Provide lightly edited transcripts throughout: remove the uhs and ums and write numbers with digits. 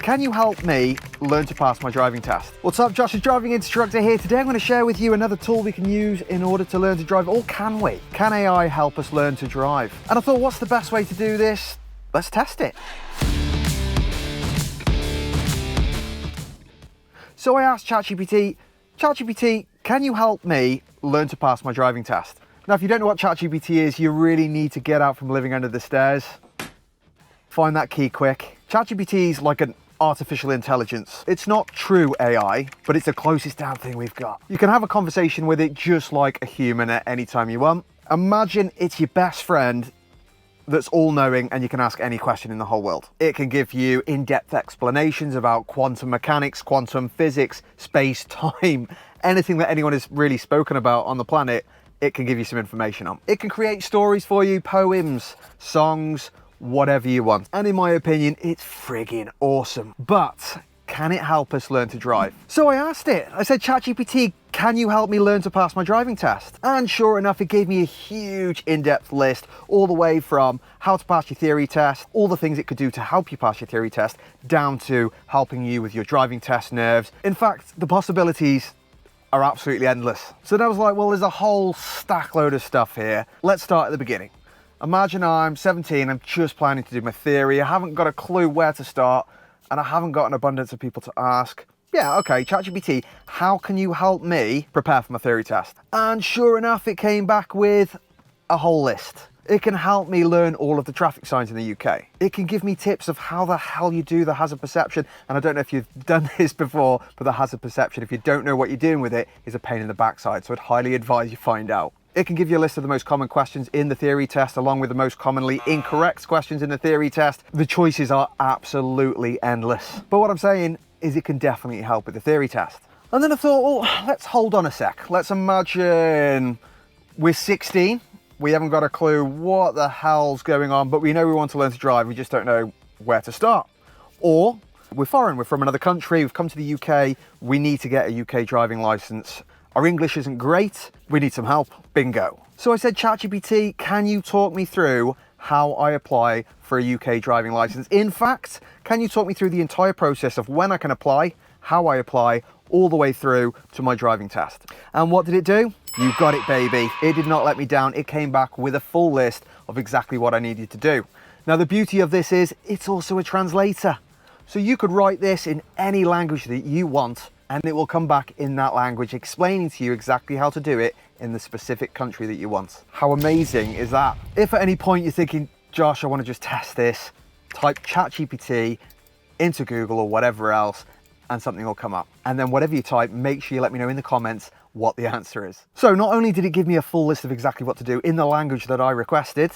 can you help me learn to pass my driving test? What's up, Josh, the driving instructor here. Today I'm going to share with you another tool we can use in order to learn to drive, or can we? Can AI help us learn to drive? And I thought, what's the best way to do this? Let's test it. So I asked ChatGPT, can you help me learn to pass my driving test? Now, if you don't know what ChatGPT is, you really need to get out from living under the stairs. Find that key quick. ChatGPT is like an artificial intelligence. It's not true AI, but it's the closest damn thing we've got. You can have a conversation with it just like a human at any time you want. Imagine it's your best friend that's all-knowing and you can ask any question in the whole world. It can give you in-depth explanations about quantum mechanics, quantum physics, space-time, anything that anyone has really spoken about on the planet, it can give you some information on. It can create stories for you, poems, songs, whatever you want. And in my opinion, it's friggin' awesome. But can it help us learn to drive? So I asked it, I said, ChatGPT, can you help me learn to pass my driving test? And sure enough, it gave me a huge in-depth list, all the way from how to pass your theory test, all the things it could do to help you pass your theory test, down to helping you with your driving test nerves. In fact, the possibilities are absolutely endless. So then I was like, well, there's a whole stack load of stuff here. Let's start at the beginning. Imagine I'm 17, I'm just planning to do my theory. I haven't got a clue where to start, and I haven't got an abundance of people to ask. Yeah, okay, ChatGPT, how can you help me prepare for my theory test? And sure enough, it came back with a whole list. It can help me learn all of the traffic signs in the UK. It can give me tips of how the hell you do the hazard perception. And I don't know if you've done this before, but the hazard perception, if you don't know what you're doing with it, is a pain in the backside. So I'd highly advise you find out. It can give you a list of the most common questions in the theory test, along with the most commonly incorrect questions in the theory test. The choices are absolutely endless. But what I'm saying is it can definitely help with the theory test. And then I thought, well, let's hold on a sec. Let's imagine we're 16. We haven't got a clue what the hell's going on, but we know we want to learn to drive. We just don't know where to start. Or we're foreign, we're from another country, we've come to the UK, we need to get a UK driving license. Our English isn't great, we need some help, bingo. So I said, ChatGPT, can you talk me through how I apply for a UK driving license? In fact, can you talk me through the entire process of when I can apply, how I apply, all the way through to my driving test? And what did it do? You got it, baby. It did not let me down. It came back with a full list of exactly what I needed to do. Now, the beauty of this is it's also a translator. So you could write this in any language that you want, and it will come back in that language, explaining to you exactly how to do it in the specific country that you want. How amazing is that? If at any point you're thinking, Josh, I want to just test this, type ChatGPT into Google or whatever else, and something will come up. And then whatever you type, make sure you let me know in the comments what the answer is. So not only did it give me a full list of exactly what to do in the language that I requested,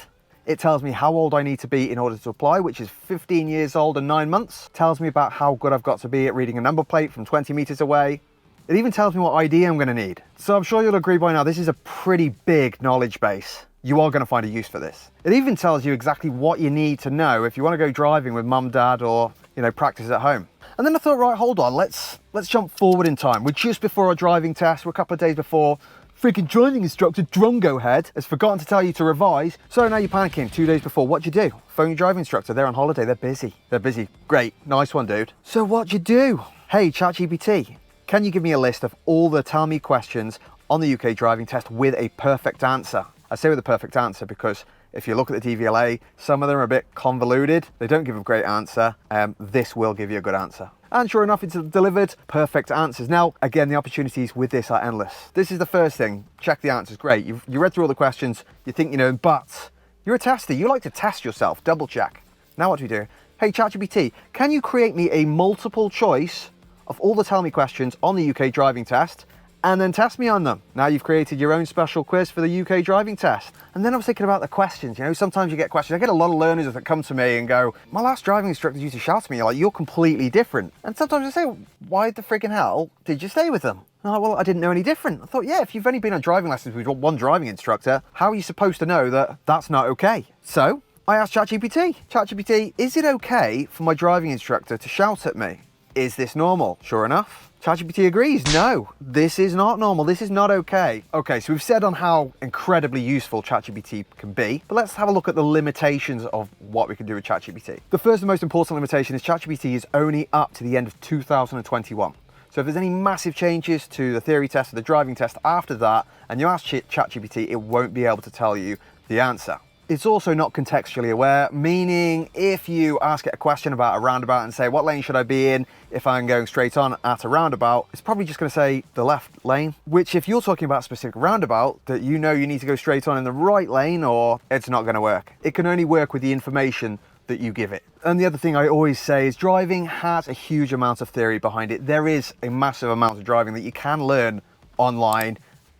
it tells me how old I need to be in order to apply, which is 15 years old and 9 months. Tells me about how good I've got to be at reading a number plate from 20 meters away. It even tells me what ID I'm gonna need. So I'm sure you'll agree by now, this is a pretty big knowledge base. You are gonna find a use for this. It even tells you exactly what you need to know if you wanna go driving with mum, dad, or practice at home. And then I thought, right, hold on, let's jump forward in time. We're just before our driving test, we're a couple of days before. Freaking driving instructor, Drongo Head, has forgotten to tell you to revise. So now you're panicking 2 days before. What'd you do? Phone your driving instructor, they're on holiday, they're busy. They're busy, great, nice one, dude. So what'd you do? Hey, ChatGPT, can you give me a list of all the tell me questions on the UK driving test with a perfect answer? I say with a perfect answer because if you look at the DVLA, some of them are a bit convoluted. They don't give a great answer. This will give you a good answer. And sure enough, it's delivered perfect answers. Now, again, the opportunities with this are endless. This is the first thing. Check the answers, great. You read through all the questions, you think you know, but you're a tester. You like to test yourself, double check. Now what do we do? Hey, ChatGPT, can you create me a multiple choice of all the tell me questions on the UK driving test and then test me on them? Now you've created your own special quiz for the UK driving test. And then I was thinking about the questions. Sometimes you get questions. I get a lot of learners that come to me and go, my last driving instructor used to shout at me, like, you're completely different. And sometimes I say, why the friggin' hell did you stay with them? And I'm like, well, I didn't know any different. I thought, yeah, if you've only been on driving lessons with one driving instructor, how are you supposed to know that that's not okay? So I asked ChatGPT, is it okay for my driving instructor to shout at me? is this normal? Sure enough, ChatGPT agrees. No, this is not normal. This is not okay. Okay, so we've said on how incredibly useful ChatGPT can be, but let's have a look at the limitations of what we can do with ChatGPT. The first and most important limitation is ChatGPT is only up to the end of 2021. So if there's any massive changes to the theory test or the driving test after that, and you ask ChatGPT, it won't be able to tell you the answer. It's also not contextually aware, meaning if you ask it a question about a roundabout and say, what lane should I be in if I'm going straight on at a roundabout, it's probably just going to say the left lane, which if you're talking about a specific roundabout that you know you need to go straight on in the right lane, or it's not going to work. It can only work with the information that you give it. And the other thing I always say is driving has a huge amount of theory behind it. There is a massive amount of driving that you can learn online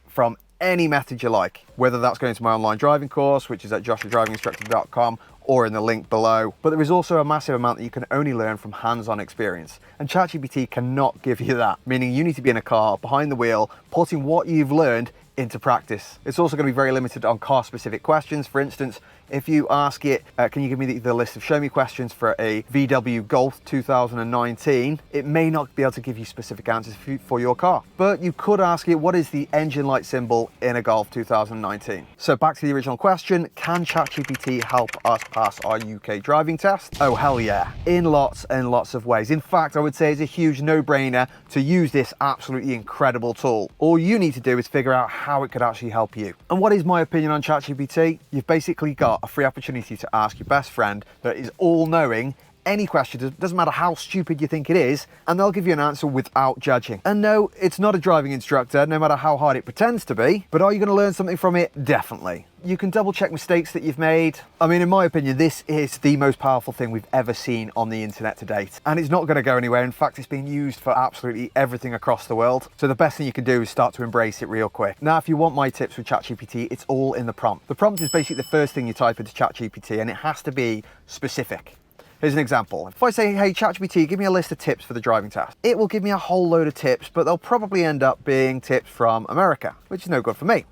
from any method you like, whether that's going to my online driving course, which is at joshudrivinginstructor.com, or in the link below. But there is also a massive amount that you can only learn from hands-on experience. And ChatGPT cannot give you that, meaning you need to be in a car, behind the wheel, putting what you've learned into practice. It's also going to be very limited on car specific questions. For instance, if you ask it, can you give me the list of show me questions for a VW Golf 2019, it may not be able to give you specific answers for your car. But you could ask it, what is the engine light symbol in a Golf 2019? So back to the original question, can ChatGPT help us pass our UK driving test? Oh, hell yeah, in lots and lots of ways. In fact, I would say it's a huge no-brainer to use this absolutely incredible tool. All you need to do is figure out how it could actually help you. And what is my opinion on ChatGPT? You've basically got a free opportunity to ask your best friend that is all-knowing any question, doesn't matter how stupid you think it is, and they'll give you an answer without judging. And no, it's not a driving instructor, no matter how hard it pretends to be, but are you going to learn something from it? Definitely. You can double check mistakes that you've made. I mean, in my opinion, this is the most powerful thing we've ever seen on the internet to date. And it's not going to go anywhere. In fact, it's being used for absolutely everything across the world. So the best thing you can do is start to embrace it real quick. Now, if you want my tips with ChatGPT, it's all in the prompt. The prompt is basically the first thing you type into ChatGPT, and it has to be specific. Here's an example. If I say, hey, ChatGPT, give me a list of tips for the driving test, it will give me a whole load of tips, but they'll probably end up being tips from America, which is no good for me.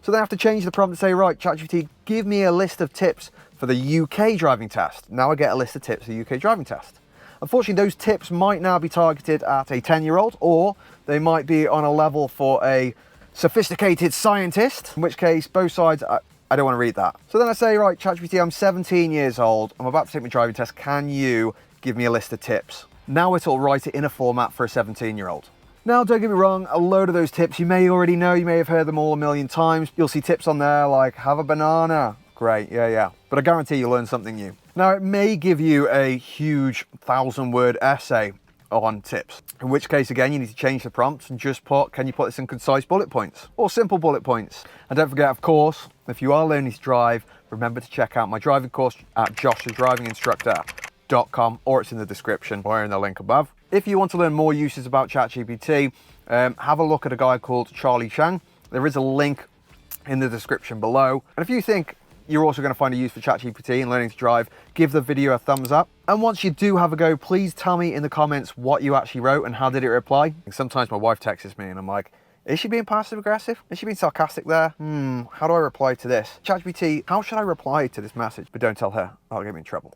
So then I have to change the prompt and say, right, ChatGPT, give me a list of tips for the UK driving test. Now I get a list of tips for the UK driving test. Unfortunately, those tips might now be targeted at a 10-year-old, or they might be on a level for a sophisticated scientist, in which case both sides I don't want to read that. So then I say, right, ChatGPT, I'm 17 years old. I'm about to take my driving test. Can you give me a list of tips? Now it'll write it in a format for a 17-year-old. Now, don't get me wrong, a load of those tips you may already know. You may have heard them all a million times. You'll see tips on there like, have a banana. Great, yeah. But I guarantee you'll learn something new. Now, it may give you a huge 1,000-word essay on tips, in which case again you need to change the prompts and just put, can you put this in concise bullet points or simple bullet points? And don't forget, of course, if you are learning to drive, remember to check out my driving course at joshudrivinginstructor.com, or it's in the description or in the link above. If you want to learn more uses about ChatGPT, have a look at a guy called Charlie Chang. There is a link in the description below. And if you think you're also going to find a use for ChatGPT in learning to drive, give the video a thumbs up. And once you do have a go, please tell me in the comments what you actually wrote and how did it reply. Sometimes my wife texts me and I'm like, is she being passive aggressive? Is she being sarcastic there? How do I reply to this? ChatGPT, how should I reply to this message? But don't tell her, that'll get me in trouble.